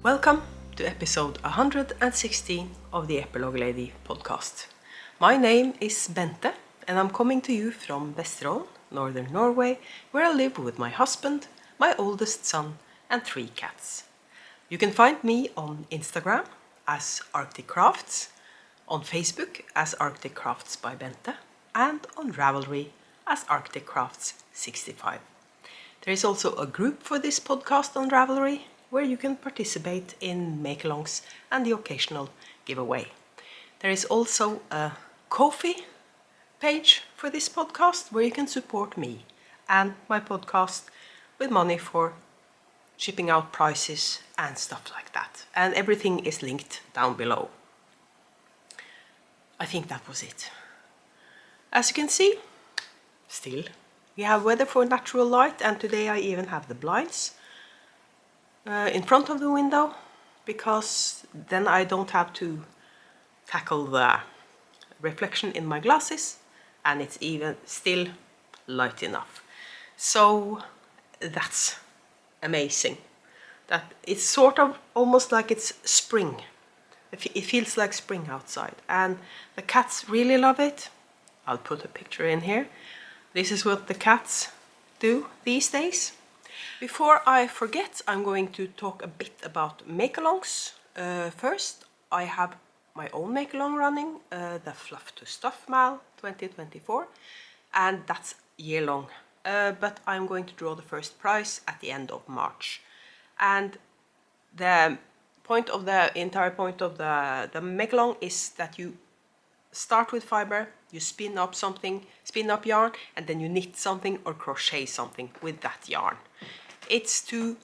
Welcome to episode 116 of the Epilogue Lady podcast. My name is Bente and I'm coming to you from Vesterålen, northern Norway, where I live with my husband, my oldest son and 3 cats. You can find me on Instagram as Arctic Crafts, on Facebook as Arctic Crafts by Bente, and on Ravelry as Arctic Crafts 65. There is also a group for this podcast on Ravelry, where you can participate in make-alongs and the occasional giveaway. There is also a Ko-fi page for this podcast where you can support me and my podcast with money for shipping out prices and stuff like that. And everything is linked down below. I think that was it. As you can see, still, we have weather for natural light, and today I even have the blinds in front of the window, because then I don't have to tackle the reflection in my glasses, and it's even still light enough. So that's amazing. That it's sort of almost like it's spring. It feels like spring outside, and the cats really love it. I'll put a picture in here. This is what the cats do these days. Before I forget, I'm going to talk a bit about make-alongs. First, I have my own make-along running, the Fluff to Stuff Mal 2024, and that's year-long. But I'm going to draw the first prize at the end of March. And the entire point of the make-along is that you start with fiber, you spin up yarn, and then you knit something or crochet something with that yarn. It's to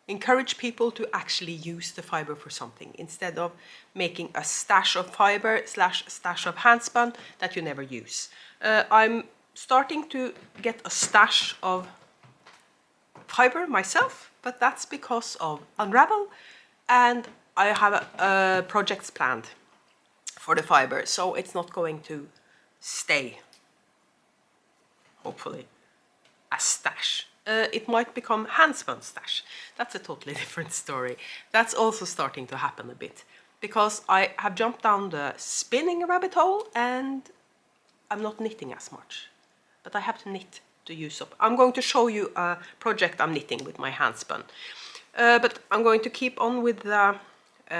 encourage people to actually use the fiber for something, instead of making a stash of fiber / stash of handspun that you never use. I'm starting to get a stash of fiber myself, but that's because of Unravel, and I have projects planned for the fiber, so it's not going to stay, hopefully, a stash. It might become handspun stash. That's a totally different story. That's also starting to happen a bit, because I have jumped down the spinning rabbit hole and I'm not knitting as much, but I have to knit to use up. I'm going to show you a project I'm knitting with my handspun, but I'm going to keep on with the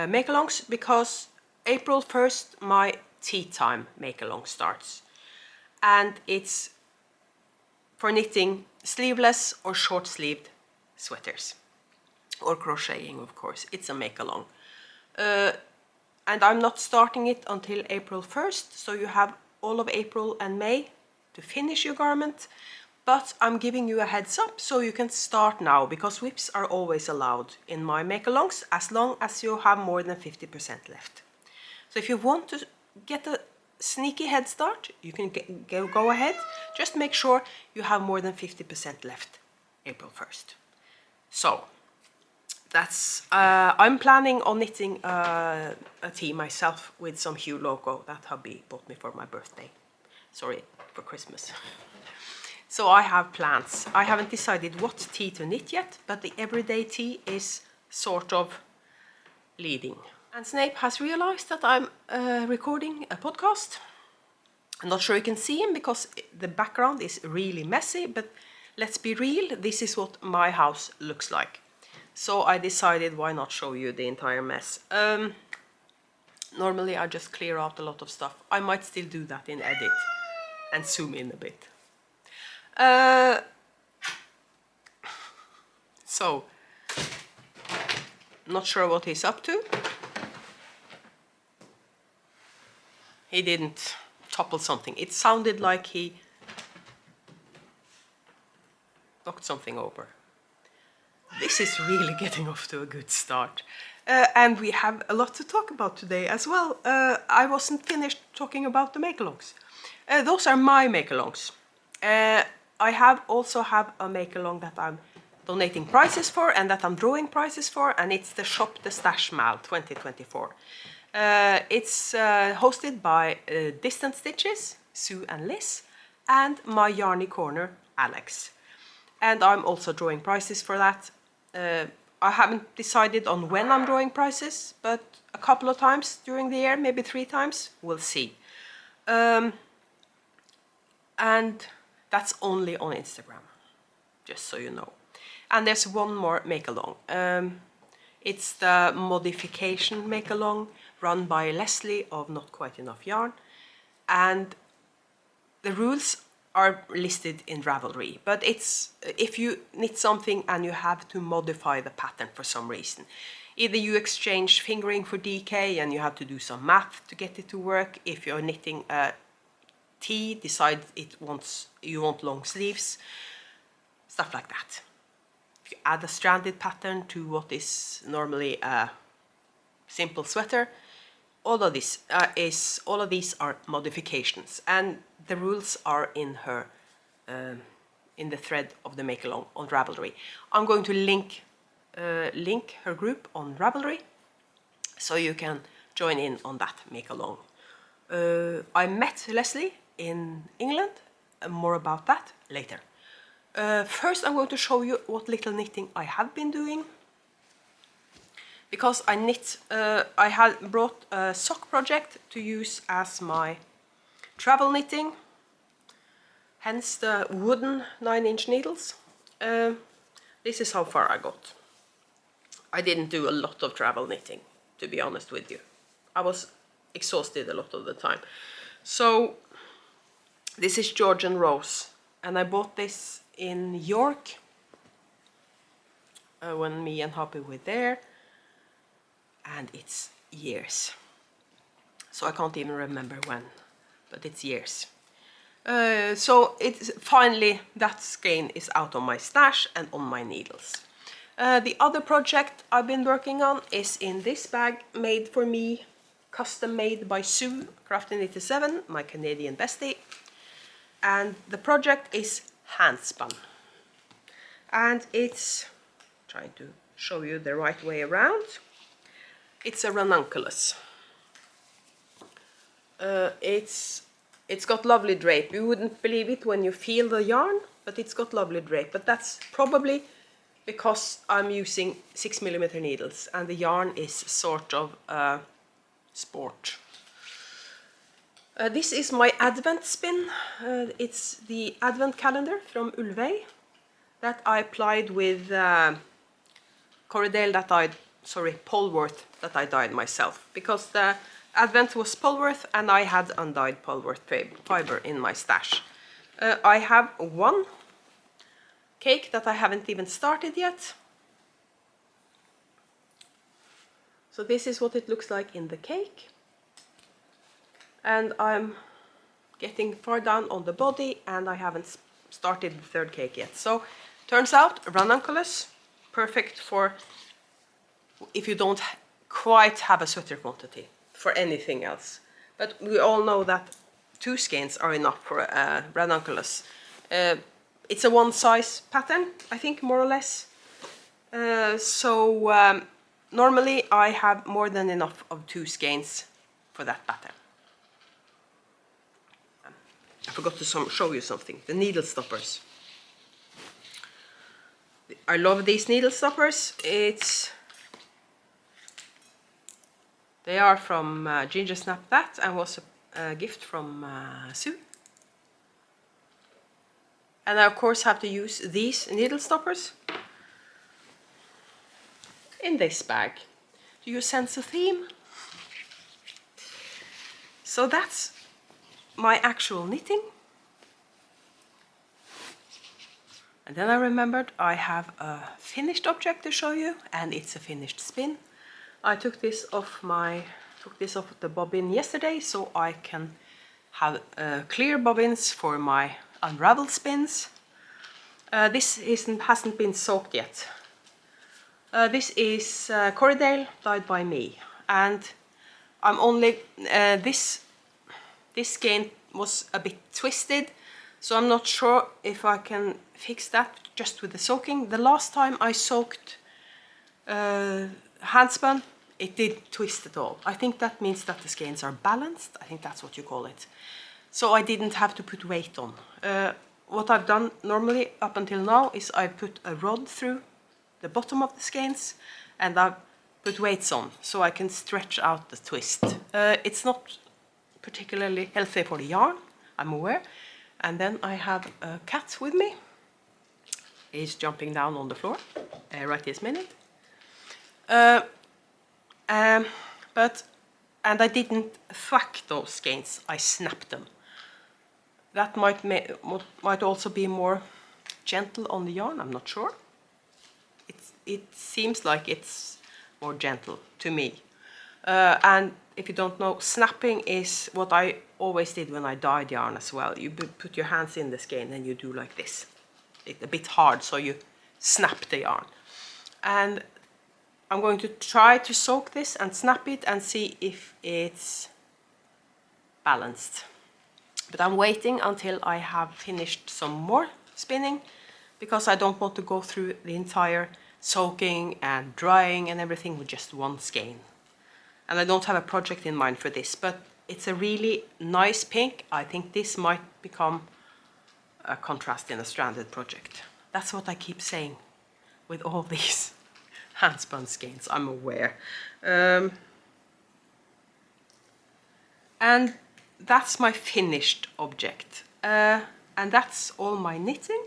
make-alongs, because April 1st my tea time make-along starts, and it's for knitting sleeveless or short-sleeved sweaters, or crocheting, of course. It's a make-along. And I'm not starting it until April 1st, so you have all of April and May to finish your garment, but I'm giving you a heads up so you can start now, because whips are always allowed in my make-alongs as long as you have more than 50% left. So if you want to get a sneaky head start, you can go ahead. Just make sure you have more than 50% left April 1st. So that's I'm planning on knitting a tee myself with some Hue logo that hubby bought me for my birthday. Sorry, for Christmas. So I have plans. I haven't decided what tee to knit yet, but the everyday tee is sort of leading. And Snape has realized that I'm recording a podcast. I'm not sure you can see him because the background is really messy, but let's be real, this is what my house looks like. So I decided, why not show you the entire mess. Normally I just clear out a lot of stuff. I might still do that in edit and zoom in a bit. So, not sure what he's up to. He didn't topple something. It sounded like he knocked something over. This is really getting off to a good start. And we have a lot to talk about today as well. I wasn't finished talking about the make-alongs. Those are my make-alongs. I also have a make-along that I'm donating prizes for and that I'm drawing prizes for, and it's the Shop the Stash Mal 2024. It's hosted by Distant Stitches, Sue and Liz, and my Yarny Corner, Alex. And I'm also drawing prizes for that. I haven't decided on when I'm drawing prizes, but a couple of times during the year, maybe 3 times, we'll see. And that's only on Instagram, just so you know. And there's one more make-along. It's the modification make-along run by Leslie of Not Quite Enough Yarn. And the rules are listed in Ravelry, but it's if you knit something and you have to modify the pattern for some reason. Either you exchange fingering for DK and you have to do some math to get it to work. If you're knitting a tee, decide you want long sleeves, stuff like that. If you add a stranded pattern to what is normally a simple sweater, all of these are modifications, and the rules are in her in the thread of the make along on Ravelry. I'm going to link her group on Ravelry, so you can join in on that make along. I met Leslie in England. More about that later. First, I'm going to show you what little knitting I have been doing. Because I had brought a sock project to use as my travel knitting, hence the wooden 9-inch needles. This is how far I got. I didn't do a lot of travel knitting, to be honest with you. I was exhausted a lot of the time. So this is Georgian Rose, and I bought this in York when me and Hoppy were there. And it's years, so I can't even remember when, but it's years. So it's finally, that skein is out of my stash and on my needles. The other project I've been working on is in this bag, made for me, custom made by Sue, Crafting 87, my Canadian bestie. And the project is handspun, and it's, trying to show you the right way around. It's a Ranunculus. It's got lovely drape. You wouldn't believe it when you feel the yarn, but it's got lovely drape. But that's probably because I'm using 6mm needles and the yarn is sort of sport. This is my advent spin. It's the advent calendar from Ulvey that I applied with Corridale Polworth that I dyed myself, because the advent was Polworth and I had undyed Polworth fiber in my stash. I have one cake that I haven't even started yet. So this is what it looks like in the cake. And I'm getting far down on the body and I haven't started the third cake yet. So turns out Ranunculus, perfect for if you don't quite have a sweater quantity for anything else. But we all know that 2 skeins are enough for a Ranunculus. It's a one size pattern, I think, more or less. Normally I have more than enough of 2 skeins for that pattern. I forgot to show you something, the needle stoppers. I love these needle stoppers. They are from Ginger Snap That, and was a gift from Sue. And I of course have to use these needle stoppers in this bag. Do you sense a theme? So that's my actual knitting. And then I remembered I have a finished object to show you, and it's a finished spin. I took this off the bobbin yesterday, so I can have clear bobbins for my Unravel spins. This hasn't been soaked yet. This is Corridale dyed by me, and I'm only this skein was a bit twisted, so I'm not sure if I can fix that just with the soaking. The last time I soaked handspun, it did twist at all. I think that means that the skeins are balanced. I think that's what you call it. So I didn't have to put weight on. What I've done normally up until now is I put a rod through the bottom of the skeins, and I've put weights on so I can stretch out the twist. It's not particularly healthy for the yarn, I'm aware. And then I have a cat with me. He's jumping down on the floor right this minute. And I didn't thwack those skeins, I snapped them. That might also be more gentle on the yarn, I'm not sure. It seems like it's more gentle to me. And if you don't know, snapping is what I always did when I dyed yarn as well. You put your hands in the skein and you do like this. It's a bit hard, so you snap the yarn. And I'm going to try to soak this and snap it and see if it's balanced. But I'm waiting until I have finished some more spinning, because I don't want to go through the entire soaking and drying and everything with just one skein. And I don't have a project in mind for this, but it's a really nice pink. I think this might become a contrast in a stranded project. That's what I keep saying with all these handspun skeins, I'm aware. And that's my finished object. And that's all my knitting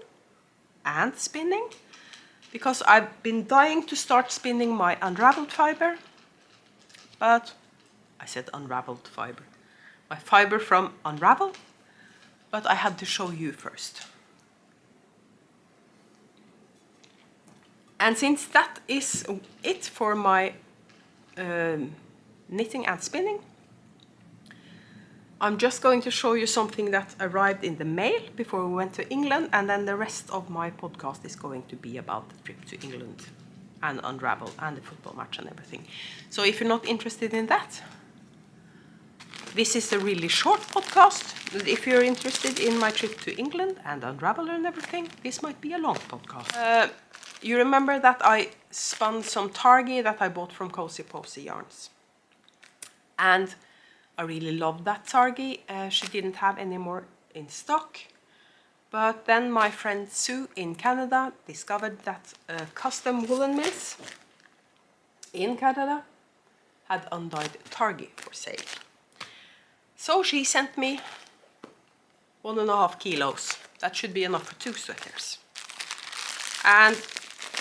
and spinning, because I've been dying to start spinning my unraveled fiber, but I said unraveled fiber. My fiber from Unravel, but I had to show you first. And since that is it for my knitting and spinning, I'm just going to show you something that arrived in the mail before we went to England, and then the rest of my podcast is going to be about the trip to England and Unravel and the football match and everything. So if you're not interested in that, this is a really short podcast. If you're interested in my trip to England and Unravel and everything, this might be a long podcast. You remember that I spun some Targi that I bought from Cozy Posy Yarns. And I really loved that Targi. She didn't have any more in stock. But then my friend Sue in Canada discovered that custom woolen mills in Canada had undyed Targi for sale. So she sent me 1.5 kilos. That should be enough for 2 sweaters. And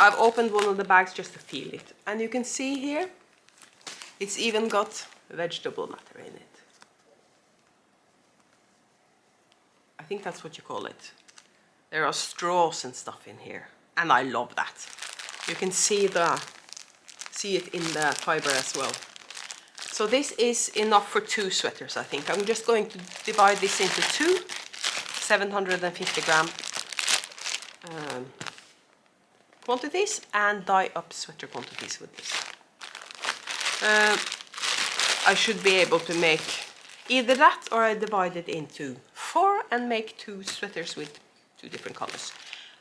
I've opened one of the bags just to feel it. And you can see here, it's even got vegetable matter in it. I think that's what you call it. There are straws and stuff in here, and I love that. You can see it in the fiber as well. So this is enough for 2 sweaters, I think. I'm just going to divide this into 2 750 gram quantities and dye up sweater quantities with this. I should be able to make either that, or I divide it into 4 and make 2 sweaters with 2 different colors.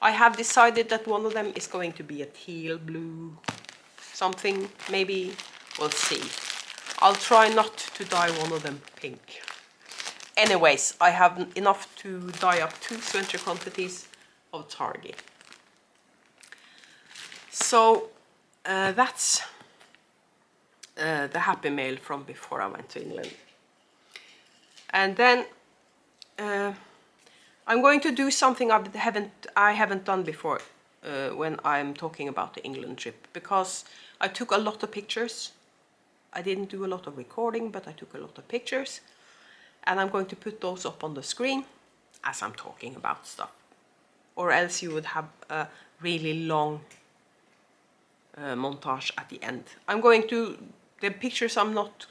I have decided that one of them is going to be a teal blue something, maybe. We'll see. I'll try not to dye one of them pink. Anyways, I have enough to dye up 2 sweater quantities of Targi. So that's the happy mail from before I went to England. And then I'm going to do something I haven't done before when I'm talking about the England trip, because I took a lot of pictures. I didn't do a lot of recording, but I took a lot of pictures, and I'm going to put those up on the screen as I'm talking about stuff, or else you would have a really long montage at the end. The pictures I'm not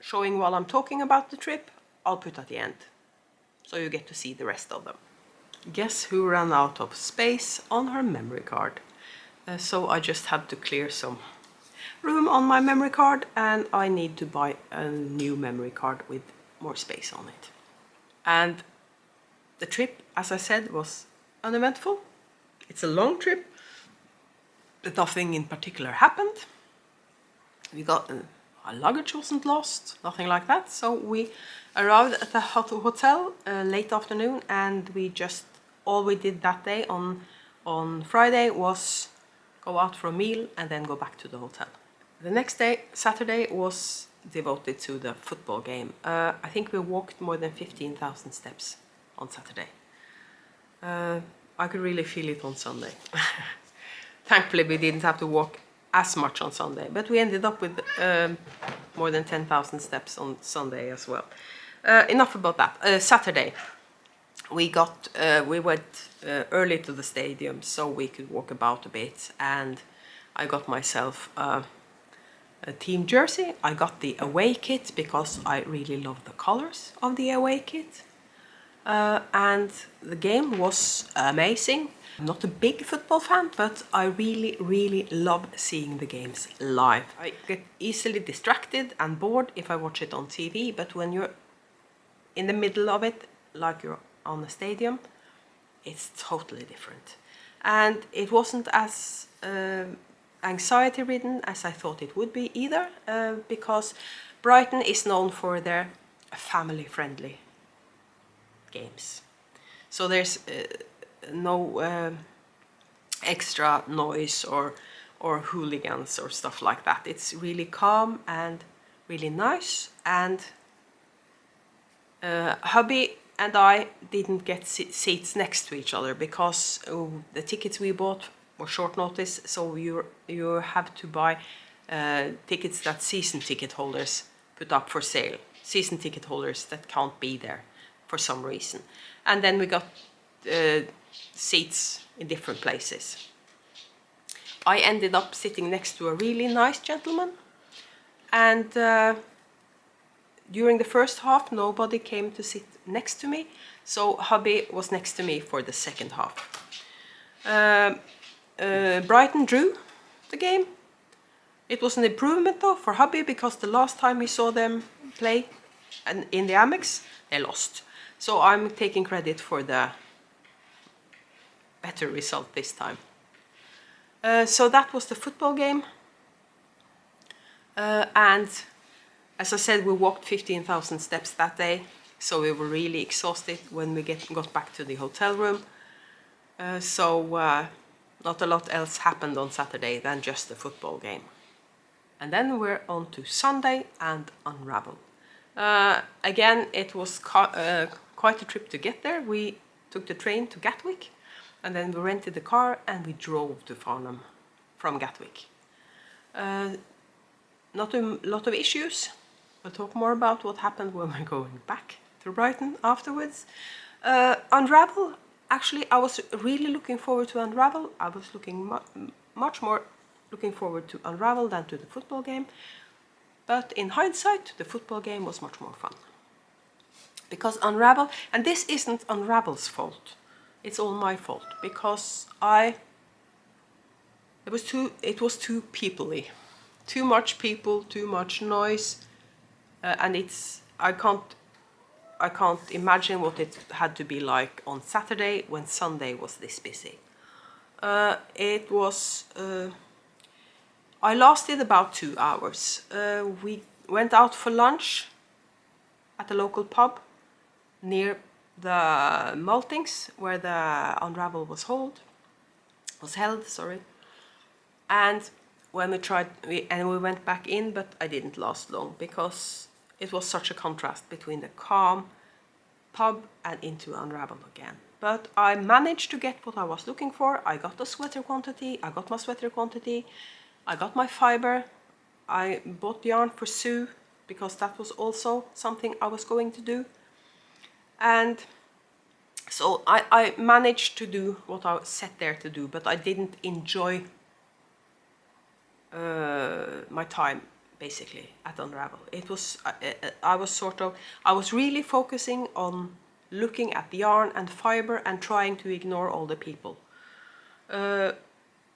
showing while I'm talking about the trip, I'll put at the end, so you get to see the rest of them. Guess who ran out of space on her memory card? So I just had to clear some room on my memory card, and I need to buy a new memory card with more space on it. And the trip, as I said, was uneventful. It's a long trip, but nothing in particular happened. We got our luggage wasn't lost, nothing like that. So we arrived at the hotel late afternoon, and all we did that day on Friday was go out for a meal, and then go back to the hotel. The next day, Saturday, was devoted to the football game. I think we walked more than 15,000 steps on Saturday. I could really feel it on Sunday. Thankfully, we didn't have to walk as much on Sunday, but we ended up with more than 10,000 steps on Sunday as well. Enough about that. Saturday, we went early to the stadium so we could walk about a bit, and I got myself a team jersey. I got the away kit because I really love the colors of the away kit. And the game was amazing. I'm not a big football fan, but I really, really love seeing the games live. I get easily distracted and bored if I watch it on TV, but when you're in the middle of it, like you're on a stadium, it's totally different. And it wasn't as anxiety-ridden as I thought it would be either, because Brighton is known for their family-friendly games. So there's no extra noise or hooligans or stuff like that. It's really calm and really nice. And hubby and I didn't get seats next to each other because the tickets we bought were short notice, so you have to buy tickets that season ticket holders put up for sale. Season ticket holders that can't be there for some reason. And then we got seats in different places. I ended up sitting next to a really nice gentleman, and during the first half nobody came to sit next to me, so hubby was next to me for the second half. Brighton drew the game. It was an improvement though for hubby, because the last time he saw them play and in the Amex, they lost. So I'm taking credit for the better result this time. So that was the football game. And as I said, we walked 15,000 steps that day, so we were really exhausted when we got back to the hotel room. Not a lot else happened on Saturday than just the football game. And then we're on to Sunday and Unravel. Again, it was quite a trip to get there. We took the train to Gatwick, and then we rented the car and we drove to Farnham from Gatwick. Not a lot of issues. We'll talk more about what happened when we're going back to Brighton afterwards. Unravel, actually, I was really looking forward to Unravel. I was much more looking forward to Unravel than to the football game. But in hindsight, the football game was much more fun. Because Unravel, and this isn't Unravel's fault, it's all my fault, because it was too people-y. Too much people, too much noise, and I can't imagine what it had to be like on Saturday when Sunday was this busy. I lasted about 2 hours. We went out for lunch at a local pub near the Maltings, where the Unravel was held. And when we went back in, but I didn't last long because it was such a contrast between the calm pub and into Unravel again. But I managed to get what I was looking for. I got the sweater quantity, I got my sweater quantity, I got my fiber, I bought yarn for Sue because that was also something I was going to do. And so I managed to do what I was set there to do, but I didn't enjoy my time basically at Unravel. It was I was really focusing on looking at the yarn and fiber and trying to ignore all the people.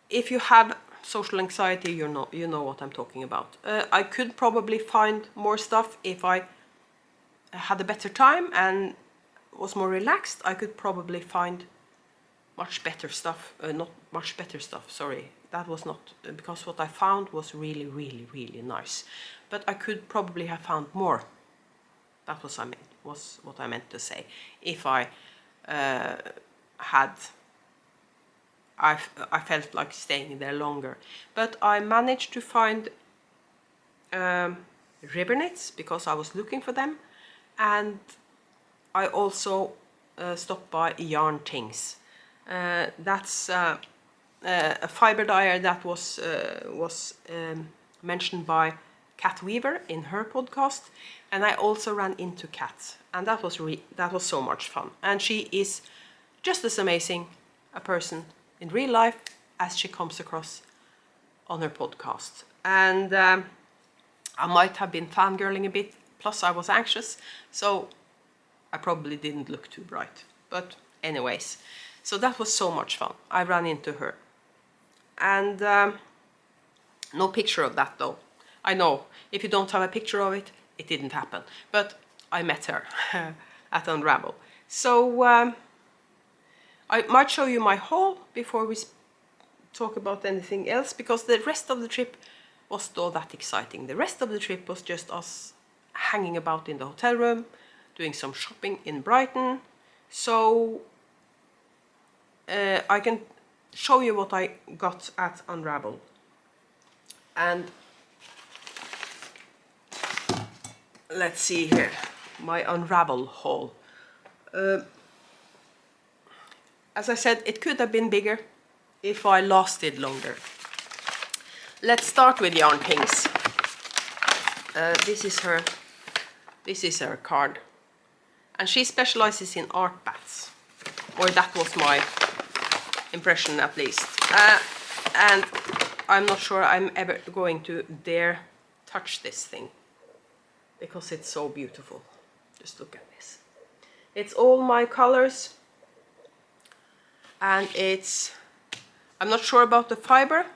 If you have social anxiety, you know what I'm talking about. I could probably find more stuff if I had a better time and was more relaxed. I could probably find much better stuff. Not much better stuff, sorry. That was not, because what I found was really, really, really nice. But I could probably have found more. That was what I meant to say. If I had I felt like staying there longer. But I managed to find ribbonets because I was looking for them, and I also stopped by Yarn Things. That's a fiber dyer that was mentioned by Kat Weaver in her podcast, and I also ran into Kat, and that was so much fun. And she is just as amazing a person in real life as she comes across on her podcast. And I might have been fangirling a bit, plus I was anxious, so I probably didn't look too bright. But anyways, so that was so much fun. I ran into her. And no picture of that though. I know, if you don't have a picture of it, it didn't happen. But I met her at Unravel. So I might show you my haul before we talk about anything else, because the rest of the trip wasn't all that exciting. The rest of the trip was just us hanging about in the hotel room, doing some shopping in Brighton. So I can show you what I got at Unravel. And let's see here, my Unravel haul. As I said, it could have been bigger if I lasted longer. Let's start with Yarn Things. This is her card, and she specializes in art bats, or that was my impression at least. And I'm not sure I'm ever going to dare touch this thing, because it's so beautiful. Just look at this. It's all my colors, and I'm not sure about the fiber.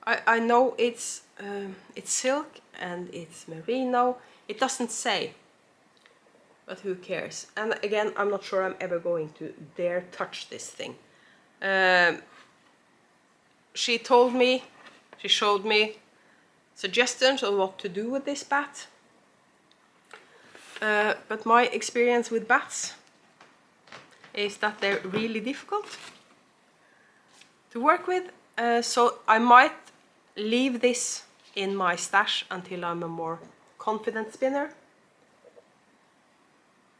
I know it's silk and it's merino. It doesn't say, but who cares? And again, I'm not sure I'm ever going to dare touch this thing. She showed me suggestions on what to do with this bat. But my experience with bats is that they're really difficult to work with. So I might leave this in my stash until I'm a more confident spinner.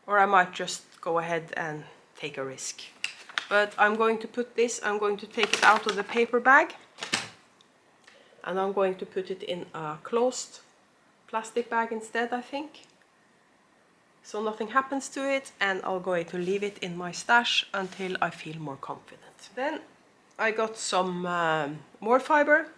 Or I might just go ahead and take a risk. But I'm going to I'm going to take it out of the paper bag. And I'm going to put it in a closed plastic bag instead, I think. So nothing happens to it, and I'm going to leave it in my stash until I feel more confident. Then I got some more fiber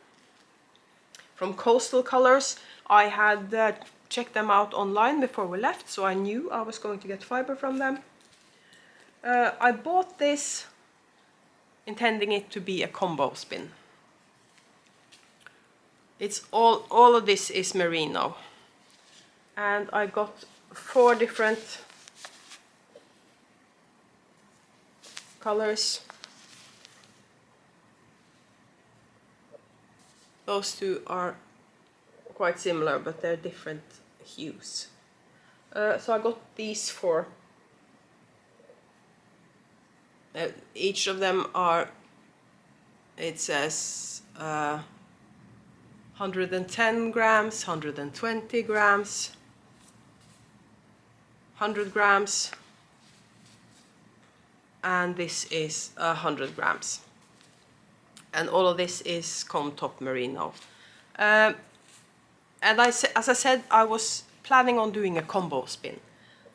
from Coastal Colors. I had checked them out online before we left, so I knew I was going to get fiber from them. I bought this intending it to be a combo spin. It's all of this is merino, and I got 4 different colors. Those two are quite similar, but they're different hues. So I got these 4. Each of them are, it says 110 grams, 120 grams, 100 grams, and this is 100 grams. And all of this is comb top merino. And as I said, I was planning on doing a combo spin.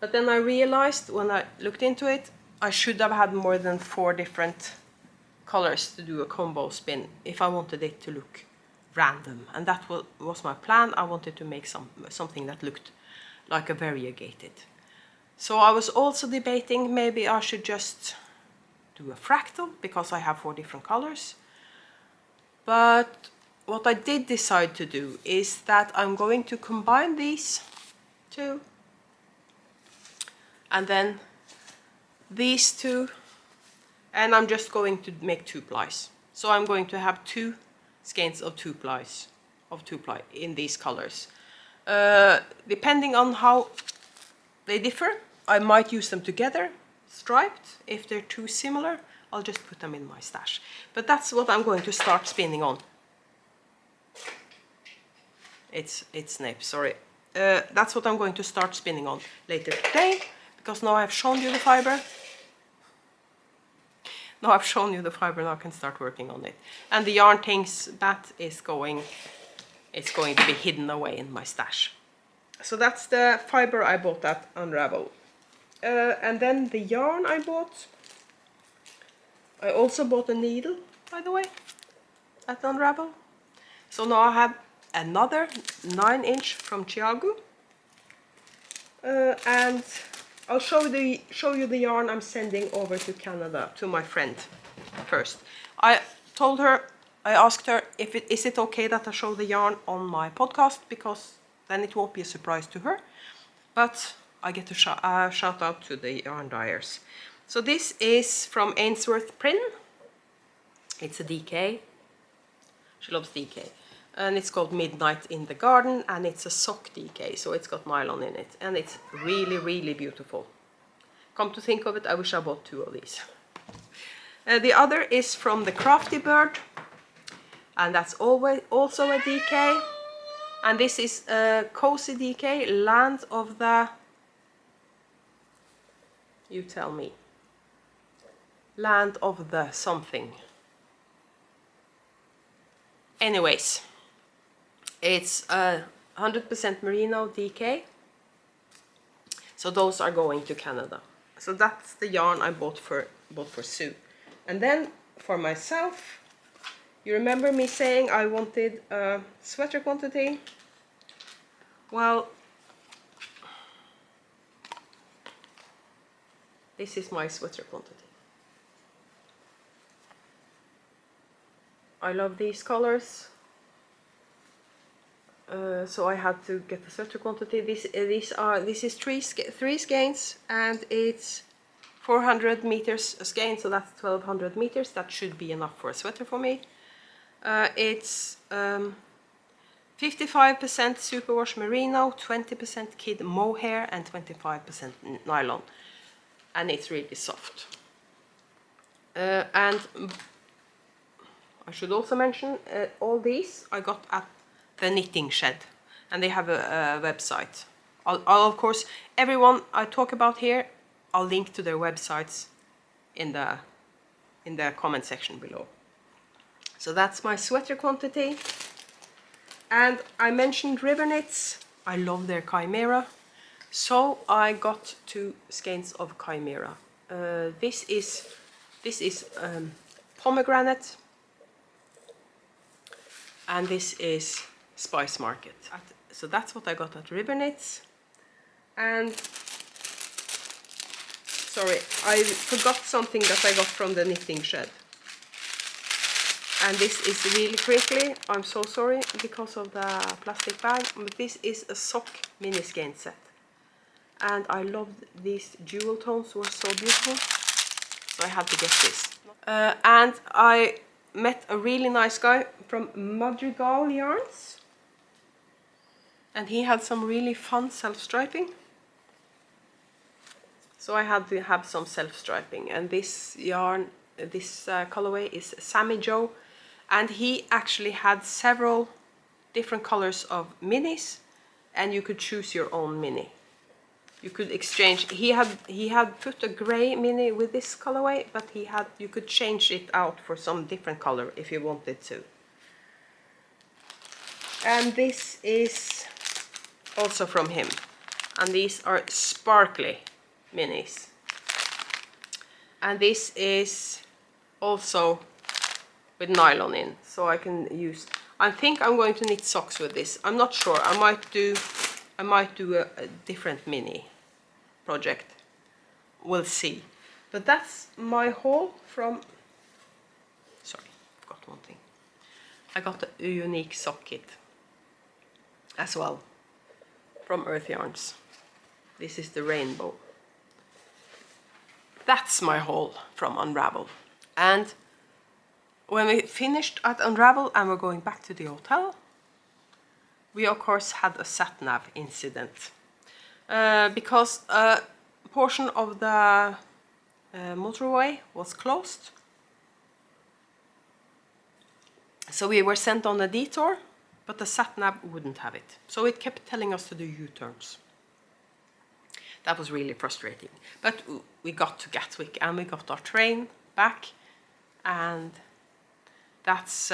But then I realized when I looked into it, I should have had more than 4 different colors to do a combo spin if I wanted it to look random. And that was my plan. I wanted to make something that looked like a variegated. So I was also debating maybe I should just do a fractal because I have 4 different colors. But what I did decide to do is that I'm going to combine these 2 and then these 2, and I'm just going to make 2 plies. So I'm going to have 2 skeins of 2 plies in these colors. Depending on how they differ, I might use them together, striped. If they're too similar, I'll just put them in my stash. But that's what I'm going to start spinning on. It's Snape, sorry. That's what I'm going to start spinning on later today, because now I've shown you the fiber. Now I've shown you the fiber, now I can start working on it. And the yarn thinks that is going to be hidden away in my stash. So that's the fiber I bought at Unravel. And then the yarn I bought. I also bought a needle, by the way, at Unravel. So now I have another 9-inch from Chiago. And I'll show you the yarn I'm sending over to Canada to my friend first. I asked her if is it okay that I show the yarn on my podcast, because then it won't be a surprise to her. But I get to shout out to the yarn dyers. So this is from Ainsworth Prynne. It's a DK. She loves DK. And it's called Midnight in the Garden, and it's a sock DK, so it's got nylon in it, and it's really, really beautiful. Come to think of it, I wish I bought 2 of these. The other is from the Crafty Bird, and that's also a DK. And this is a cozy DK, Land of the... You tell me. Land of the something. Anyways. It's a 100% merino DK. So those are going to Canada. So that's the yarn I bought for Sue. And then for myself, you remember me saying I wanted a sweater quantity? Well, this is my sweater quantity. I love these colors. So I had to get the sweater quantity. This is three skeins, and it's 400 meters a skein, so that's 1200 meters. That should be enough for a sweater for me. It's 55% superwash merino, 20% kid mohair, and 25% nylon, and it's really soft. And I should also mention all these I got at the Knitting Shed, and they have a website. I'll of course, everyone I talk about here, I'll link to their websites in the comment section below. So that's my sweater quantity. And I mentioned river knits. I love their Chimera, so I got 2 skeins of Chimera. This is pomegranate, and this is Spice Market. So that's what I got at River Knits. And sorry, I forgot something that I got from the Knitting Shed. And this is really crinkly. I'm so sorry because of the plastic bag. But this is a sock mini skein set. And I loved these jewel tones, were so beautiful. So I had to get this. And I met a really nice guy from Madrigal Yarns. And he had some really fun self-striping. So I had to have some self-striping. And this yarn, this colorway is Sammy Joe. And he actually had several different colors of minis. And you could choose your own mini. You could exchange. He had put a gray mini with this colorway, but you could change it out for some different color if you wanted to. And this is also from him, and these are sparkly minis. And this is also with nylon in, so I can use. I think I'm going to knit socks with this. I'm not sure. I might do a different mini project. We'll see. But that's my haul from. Sorry, I forgot one thing. I got a unique sock kit as well from Earth Yarns. This is the rainbow. That's my haul from Unravel. And when we finished at Unravel and we're going back to the hotel, we of course had a sat-nav incident. Because a portion of the motorway was closed So we were sent on a detour, but the sat-nav wouldn't have it. So it kept telling us to do U-turns. That was really frustrating. But we got to Gatwick and we got our train back. And that's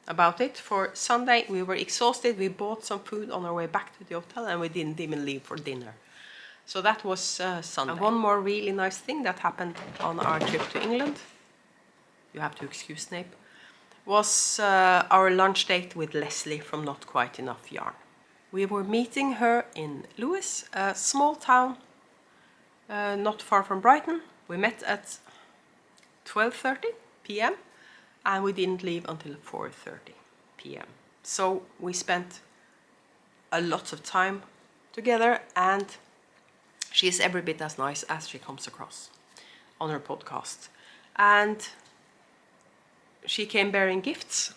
about it for Sunday. We were exhausted. We bought some food on our way back to the hotel and we didn't even leave for dinner. So that was Sunday. And one more really nice thing that happened on our trip to England, you have to excuse Snape, was our lunch date with Leslie from Not Quite Enough Yarn. We were meeting her in Lewes, a small town not far from Brighton. We met at 12:30 p.m. and we didn't leave until 4:30 p.m. So we spent a lot of time together, and she is every bit as nice as she comes across on her podcast. And she came bearing gifts.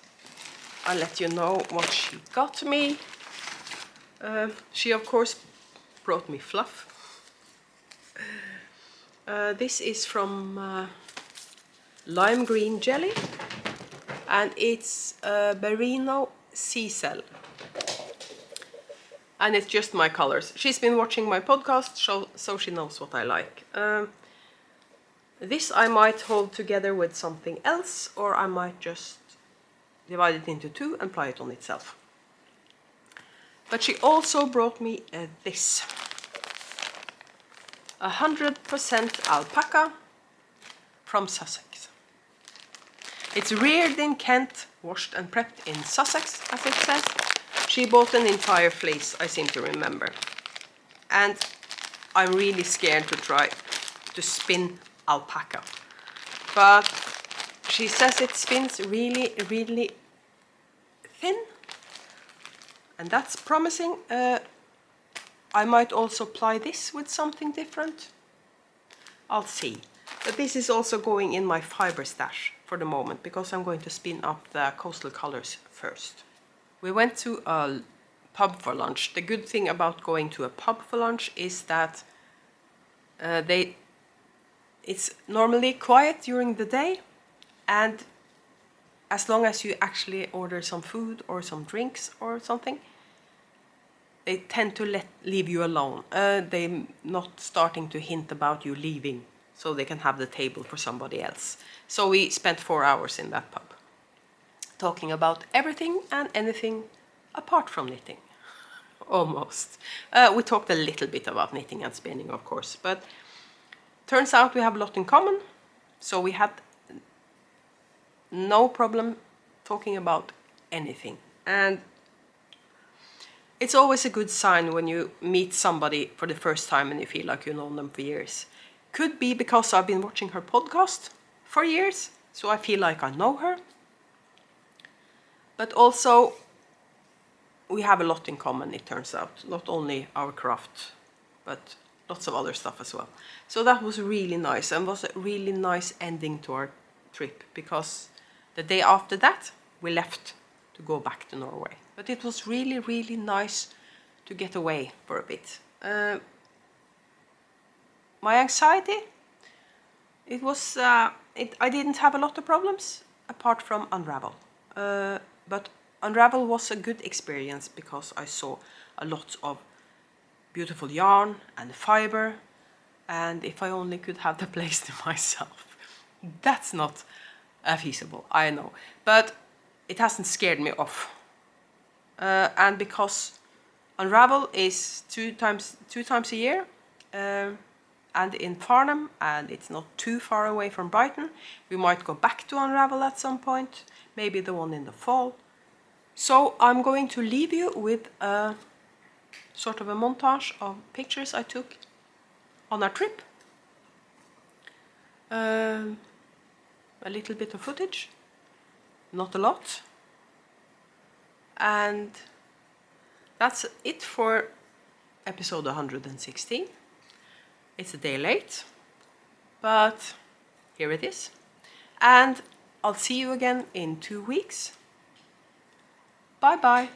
I'll let you know what she got me. She of course brought me fluff. This is from Lime Green Jelly, and it's Merino Sea Cell. And it's just my colors. She's been watching my podcast, so she knows what I like. This I might hold together with something else, or I might just divide it into two and apply it on itself. But she also brought me this. 100% alpaca from Sussex. It's reared in Kent, washed and prepped in Sussex, as it says. She bought an entire fleece, I seem to remember. And I'm really scared to try to spin alpaca. But she says it spins really, really thin. And that's promising. I might also apply this with something different. I'll see. But this is also going in my fiber stash for the moment, because I'm going to spin up the coastal colors first. We went to a pub for lunch. The good thing about going to a pub for lunch is that it's normally quiet during the day, and as long as you actually order some food or some drinks or something, they tend to leave you alone. They're not starting to hint about you leaving, so they can have the table for somebody else. So we spent 4 hours in that pub, talking about everything and anything apart from knitting. Almost. We talked a little bit about knitting and spinning, of course, but turns out we have a lot in common, so we had no problem talking about anything. And it's always a good sign when you meet somebody for the first time and you feel like you've known them for years. Could be because I've been watching her podcast for years, so I feel like I know her. But also, we have a lot in common, it turns out. Not only our craft, but lots of other stuff as well. So that was really nice, and was a really nice ending to our trip, because the day after that, we left to go back to Norway. But it was really, really nice to get away for a bit. My anxiety, it was, I didn't have a lot of problems apart from Unravel. But Unravel was a good experience because I saw a lot of beautiful yarn and fiber, and if I only could have the place to myself. That's not feasible, I know, but it hasn't scared me off. And because Unravel is two times a year, and in Farnham, and it's not too far away from Brighton, we might go back to Unravel at some point, maybe the one in the fall. So I'm going to leave you with a sort of a montage of pictures I took on our trip. A little bit of footage, not a lot. And that's it for episode 116. It's a day late, but here it is. And I'll see you again in 2 weeks. Bye bye.